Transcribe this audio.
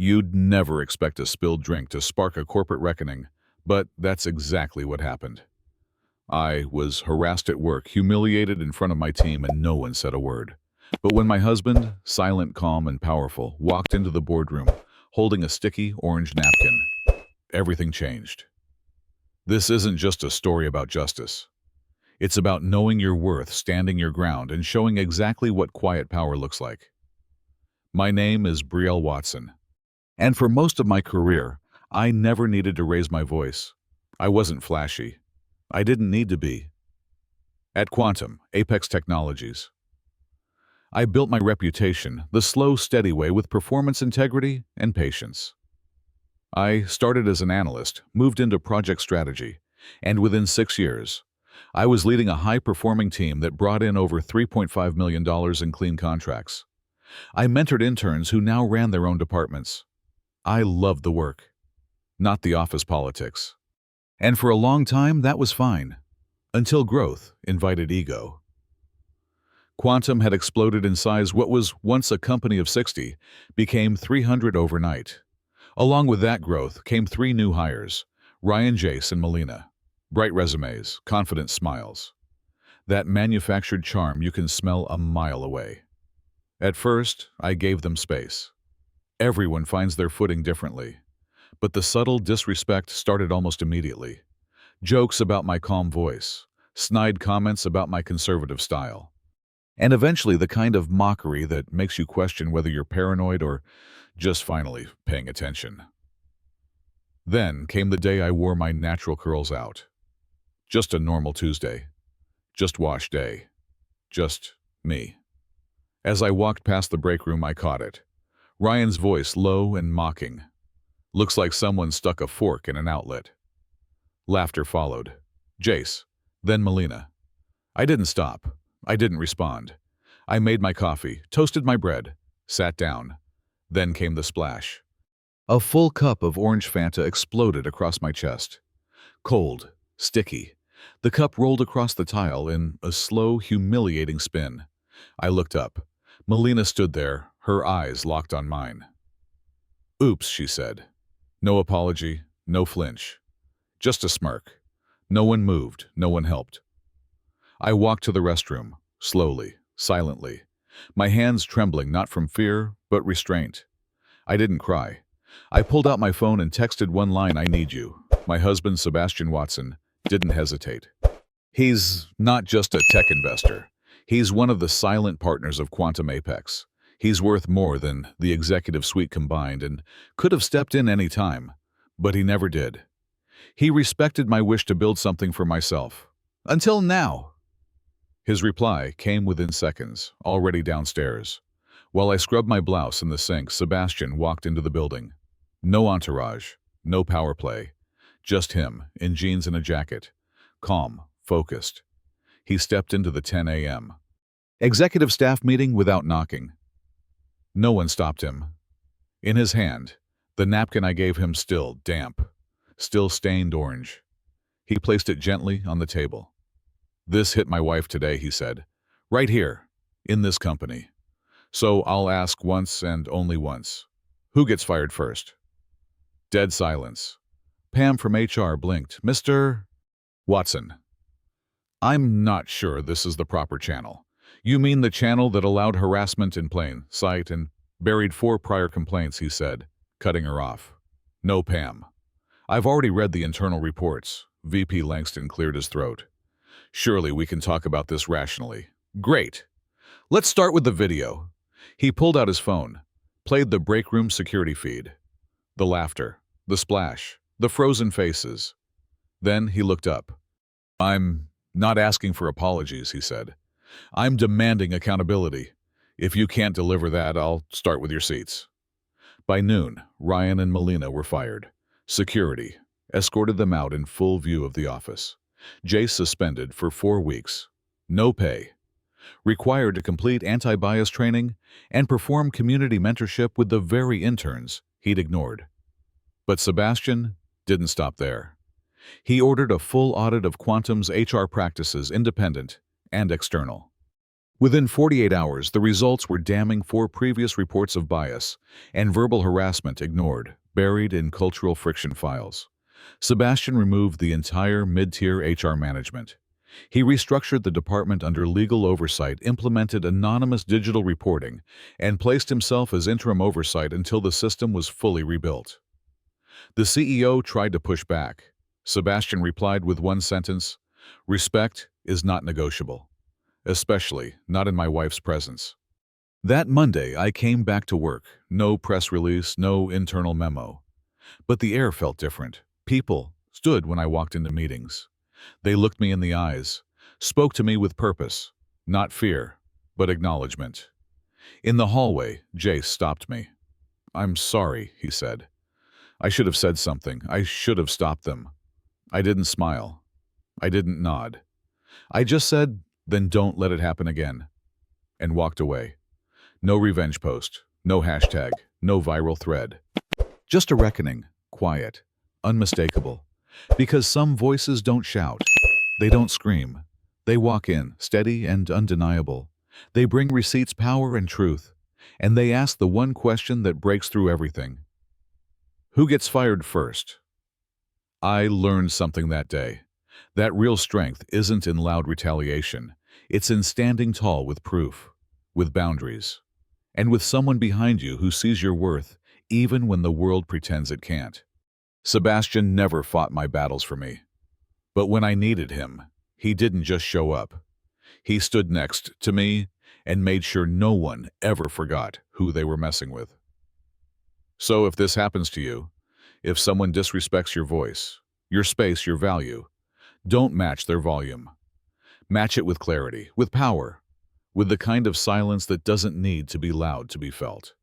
You'd never expect a spilled drink to spark a corporate reckoning, but that's exactly what happened. I was harassed at work, humiliated in front of my team, and no one said a word. But when my husband, silent, calm, and powerful, walked into the boardroom, holding a sticky orange napkin, everything changed. This isn't just a story about justice. It's about knowing your worth, standing your ground, and showing exactly what quiet power looks like. My name is Brielle Watson, and for most of my career, I never needed to raise my voice. I wasn't flashy. I didn't need to be. At Quantum, Apex Technologies, I built my reputation the slow, steady way with performance integrity and patience. I started as an analyst, moved into project strategy, and within 6 years, I was leading a high-performing team that brought in over $3.5 million in clean contracts. I mentored interns who now ran their own departments. I loved the work, not the office politics. And for a long time, that was fine, until growth invited ego. Quantum had exploded in size. What was once a company of 60 became 300 overnight. Along with that growth came 3 new hires, Ryan, Jace, and Melina. Bright resumes, confident smiles. That manufactured charm you can smell a mile away. At first, I gave them space. Everyone finds their footing differently. But the subtle disrespect started almost immediately. Jokes about my calm voice, snide comments about my conservative style, and eventually the kind of mockery that makes you question whether you're paranoid or just finally paying attention. Then came the day I wore my natural curls out. Just a normal Tuesday. Just wash day. Just me. As I walked past the break room, I caught it. Ryan's voice, low and mocking. Looks like someone stuck a fork in an outlet. Laughter followed. Jace, then Melina. I didn't stop. I didn't respond. I made my coffee, toasted my bread, sat down. Then came the splash. A full cup of orange Fanta exploded across my chest. Cold, sticky. The cup rolled across the tile in a slow, humiliating spin. I looked up. Melina stood there, her eyes locked on mine. "Oops," she said. No apology, no flinch. Just a smirk. No one moved, no one helped. I walked to the restroom, slowly, silently, my hands trembling not from fear, but restraint. I didn't cry. I pulled out my phone and texted one line, "I need you." My husband, Sebastian Watson, didn't hesitate. He's not just a tech investor. He's one of the silent partners of Quantum Apex. He's worth more than the executive suite combined and could have stepped in any time, but he never did. He respected my wish to build something for myself. Until now. His reply came within seconds, already downstairs. While I scrubbed my blouse in the sink, Sebastian walked into the building. No entourage, no power play. Just him, in jeans and a jacket. Calm, focused. He stepped into the 10 a.m. executive staff meeting without knocking. No one stopped him. In his hand, the napkin I gave him still damp, still stained orange. He placed it gently on the table. "This hit my wife today," he said. "Right here, in this company. So I'll ask once and only once. Who gets fired first?" Dead silence. Pam from HR blinked. "Mr. Watson, I'm not sure this is the proper channel." "You mean the channel that allowed harassment in plain sight and buried 4 prior complaints," he said, cutting her off. "No, Pam. I've already read the internal reports." VP Langston cleared his throat. "Surely we can talk about this rationally." "Great. Let's start with the video." He pulled out his phone, played the break room security feed. The laughter, the splash, the frozen faces. Then he looked up. "I'm not asking for apologies," he said. "I'm demanding accountability. If you can't deliver that, I'll start with your seats." By noon, Ryan and Melina were fired. Security escorted them out in full view of the office. Jace suspended for 4 weeks. No pay. Required to complete anti-bias training and perform community mentorship with the very interns he'd ignored. But Sebastian didn't stop there. He ordered a full audit of Quantum's HR practices, independent and external. Within 48 hours, the results were damning. 4 previous reports of bias and verbal harassment ignored, buried in cultural friction files. Sebastian removed the entire mid-tier HR management. He restructured the department under legal oversight, implemented anonymous digital reporting, and placed himself as interim oversight until the system was fully rebuilt. The CEO tried to push back. Sebastian replied with one sentence: "Respect is not negotiable, especially not in my wife's presence." That Monday, I came back to work. No press release, no internal memo. But the air felt different. People stood when I walked into meetings. They looked me in the eyes, spoke to me with purpose, not fear, but acknowledgement. In the hallway, Jace stopped me. "I'm sorry," he said. "I should have said something. I should have stopped them." I didn't smile. I didn't nod. I just said, "Then don't let it happen again," and walked away. No revenge post, no hashtag, no viral thread. Just a reckoning, quiet, unmistakable. Because some voices don't shout. They don't scream. They walk in, steady and undeniable. They bring receipts, power, and truth. And they ask the one question that breaks through everything: who gets fired first? I learned something that day. That real strength isn't in loud retaliation. It's in standing tall with proof, with boundaries, and with someone behind you who sees your worth even when the world pretends it can't. Sebastian never fought my battles for me. But when I needed him, he didn't just show up. He stood next to me and made sure no one ever forgot who they were messing with. So if this happens to you, if someone disrespects your voice, your space, your value, don't match their volume. Match it with clarity, with power, with the kind of silence that doesn't need to be loud to be felt.